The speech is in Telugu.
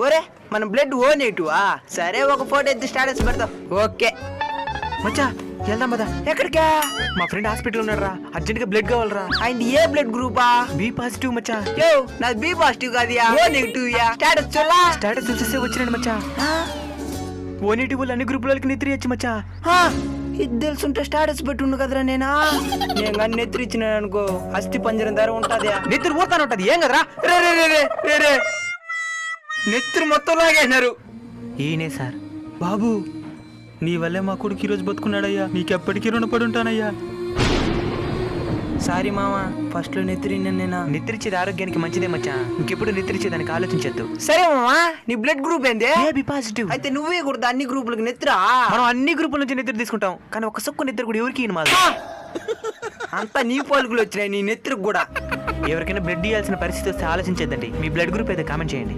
ఒరే మన బ్లడ్ ఓ నెగిటివా? సరే ఒక ఫోటో ఎత్తి స్టేటస్ పెడతాం. ఓకే మచ్చా వెళ్దాం పదా. ఎక్కడికా? మా ఫ్రెండ్ హాస్పిటల్ ఉన్నారా, అర్జెంట్ గా బ్లడ్ కావాలరా. ఆయన ఏ బ్లడ్ గ్రూపా? బి పాజిటివ్ మచ్చా. యో నాది బి పాజిటివ్ కాదియా, ఓ నెగిటివ్ యా. స్టేటస్ చూడలా? స్టేటస్ చూసేస్తే వచ్చినాడు మచ్చా. ఓ నెగిటివ్ వాళ్ళు అన్ని గ్రూపులకి నిద్రయచ్చు మచ్చా. ఇది తెలుసుంటే స్టేటస్ పెట్టుండు కదరా. నేను కానీ నెత్తిరి ఇచ్చిన అనుకో అస్థి పంజరం ధర ఉంటది. నిద్ర పోతాను ఉంటది ఏం కదరా. రే రే రే రే రే నెత్తిరి మొత్తం లాగేసినారు. ఈయనే సార్. బాబు నీ వల్లే మా కొడుకు ఈరోజు బతుకున్నాడయ్యా, నీకెప్పటికీ రుణపడి ఉంటానయ్యా. సారీ మామా, ఫస్ట్ లో నెత్తిరిన్నా నేనా. నిద్రించేది ఆరోగ్యానికి మంచిదే మచ్చా, ఇంకెప్పుడు నిద్రించేదానికి ఆలోచించద్దు. సరే మామా, నీ బ్లడ్ గ్రూప్ ఏంది? B positive. అయితే నువ్వే కూడా అన్ని గ్రూపులకు నెత్తిరా. మనం అన్ని గ్రూపుల నుంచి నిద్ర తీసుకుంటాం, కానీ ఒక సొక్కు నిద్ర కూడా ఎవరికి మా అంతా నీ పోలికలు వచ్చినాయి నీ నెత్తిరికి కూడా. ఎవరికైనా బ్లడ్ ఇవ్వాల్సిన పరిస్థితి వస్తే ఆలోచించద్దండి. మీ బ్లడ్ గ్రూప్ అయితే కామెంట్ చేయండి.